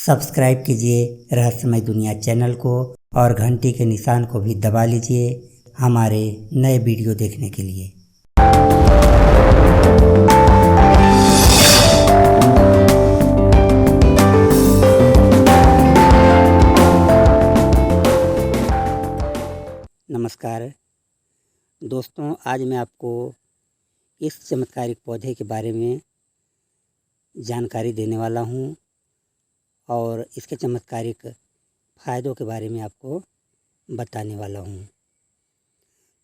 Subscribe कीजिए रहस्यमय दुनिया चैनल को और घंटी के निशान को भी दबा लीजिए हमारे नए वीडियो देखने के लिए। नमस्कार दोस्तों, आज मैं आपको इस चमत्कारिक पौधे के बारे में जानकारी देने वाला हूँ और इसके चमत्कारिक फ़ायदों के बारे में आपको बताने वाला हूँ।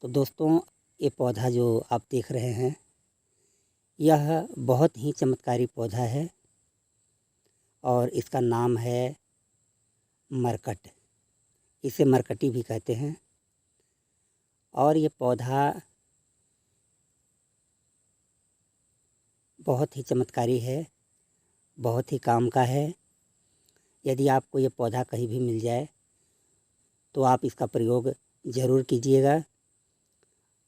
तो दोस्तों, ये पौधा जो आप देख रहे हैं यह बहुत ही चमत्कारी पौधा है और इसका नाम है मरकट। इसे मरकटी भी कहते हैं। और ये पौधा बहुत ही चमत्कारी है, बहुत ही काम का है। यदि आपको ये पौधा कहीं भी मिल जाए तो आप इसका प्रयोग ज़रूर कीजिएगा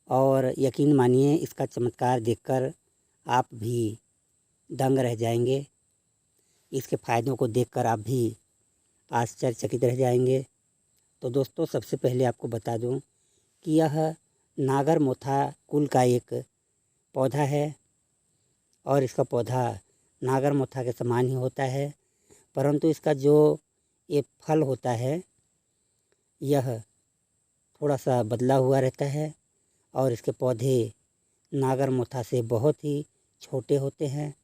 और यकीन मानिए इसका चमत्कार देखकर आप भी दंग रह जाएंगे। इसके फ़ायदों को देखकर आप भी आश्चर्यचकित रह जाएंगे। तो दोस्तों, सबसे पहले आपको बता दूं कि यह नागरमोथा कुल का एक पौधा है और इसका पौधा नागरमोथा के समान ही होता है, परंतु इसका जो ये फल होता है यह थोड़ा सा बदला हुआ रहता है और इसके पौधे नागरमोथा से बहुत ही छोटे होते हैं।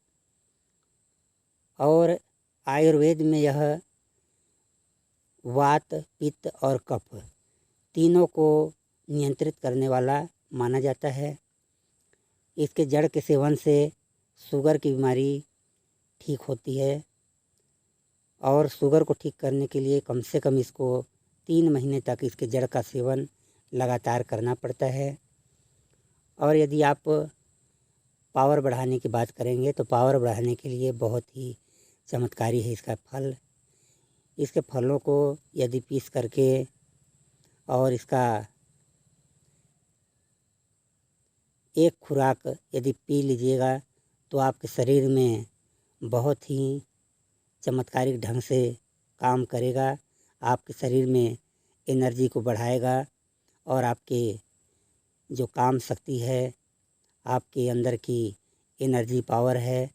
और आयुर्वेद में यह वात, पित्त और कफ तीनों को नियंत्रित करने वाला माना जाता है। इसके जड़ के सेवन से शुगर की बीमारी ठीक होती है और शुगर को ठीक करने के लिए कम से कम इसको 3 महीने तक इसके जड़ का सेवन लगातार करना पड़ता है। और यदि आप पावर बढ़ाने की बात करेंगे तो पावर बढ़ाने के लिए बहुत ही चमत्कारी है इसका फल। इसके फलों को यदि पीस करके और इसका एक खुराक यदि पी लीजिएगा तो आपके शरीर में बहुत ही चमत्कारिक ढंग से काम करेगा। आपके शरीर में एनर्जी को बढ़ाएगा और आपके जो काम शक्ति है, आपके अंदर की एनर्जी पावर है,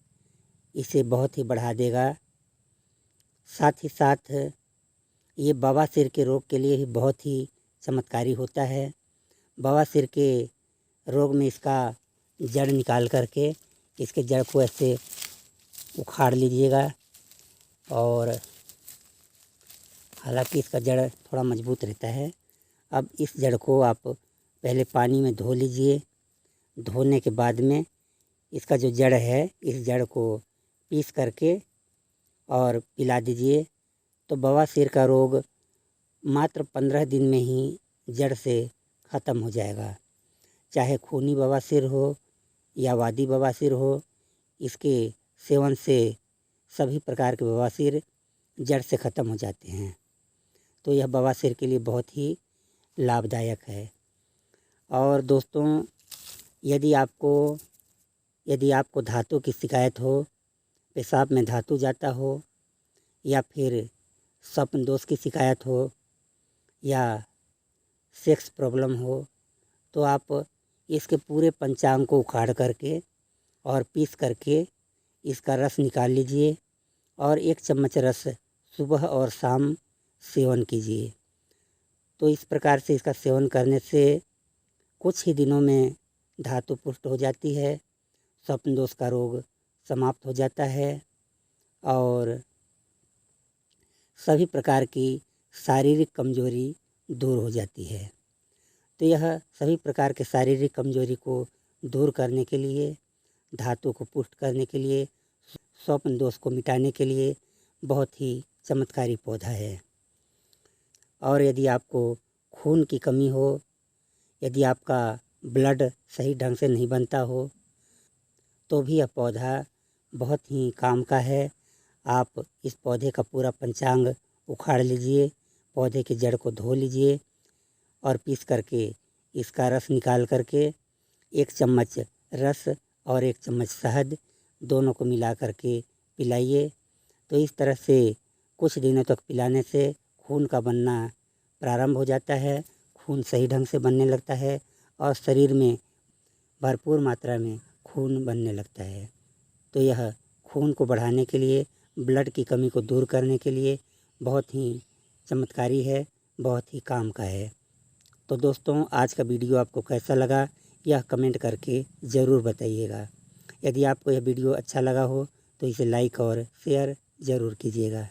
इसे बहुत ही बढ़ा देगा। साथ ही साथ ये बवासीर के रोग के लिए भी बहुत ही चमत्कारी होता है। बवासीर के रोग में इसका जड़ निकाल करके इसके जड़ को ऐसे उखाड़ लीजिएगा और हालांकि इसका जड़ थोड़ा मजबूत रहता है। अब इस जड़ को आप पहले पानी में धो लीजिए। धोने के बाद में इसका जो जड़ है, इस जड़ को पीस करके और पिला दीजिए तो बवासीर का रोग मात्र 15 दिन में ही जड़ से ख़त्म हो जाएगा। चाहे खूनी बवासीर हो या वादी बवासीर हो, इसके सेवन से सभी प्रकार के बवासीर जड़ से ख़त्म हो जाते हैं। तो यह बवासीर के लिए बहुत ही लाभदायक है। और दोस्तों, यदि आपको धातु की शिकायत हो, पेशाब में धातु जाता हो या फिर स्वप्न दोष की शिकायत हो या सेक्स प्रॉब्लम हो, तो आप इसके पूरे पंचांग को उखाड़ करके और पीस करके इसका रस निकाल लीजिए और 1 चम्मच रस सुबह और शाम सेवन कीजिए। तो इस प्रकार से इसका सेवन करने से कुछ ही दिनों में धातु पुष्ट हो जाती है, स्वप्न दोष का रोग समाप्त हो जाता है और सभी प्रकार की शारीरिक कमजोरी दूर हो जाती है। तो यह सभी प्रकार के शारीरिक कमजोरी को दूर करने के लिए, धातु को पुष्ट करने के लिए, स्वप्न दोष को मिटाने के लिए बहुत ही चमत्कारी पौधा है। और यदि आपको खून की कमी हो, यदि आपका ब्लड सही ढंग से नहीं बनता हो, तो भी यह पौधा बहुत ही काम का है। आप इस पौधे का पूरा पंचांग उखाड़ लीजिए, पौधे की जड़ को धो लीजिए और पीस करके इसका रस निकाल करके 1 चम्मच रस और 1 चम्मच शहद दोनों को मिला करके पिलाइए। तो इस तरह से कुछ दिनों तक पिलाने से खून का बनना प्रारंभ हो जाता है, खून सही ढंग से बनने लगता है और शरीर में भरपूर मात्रा में खून बनने लगता है। तो यह खून को बढ़ाने के लिए, ब्लड की कमी को दूर करने के लिए बहुत ही चमत्कारी है, बहुत ही काम का है। तो दोस्तों, आज का वीडियो आपको कैसा लगा यह कमेंट करके ज़रूर बताइएगा। यदि आपको यह वीडियो अच्छा लगा हो तो इसे लाइक और शेयर ज़रूर कीजिएगा।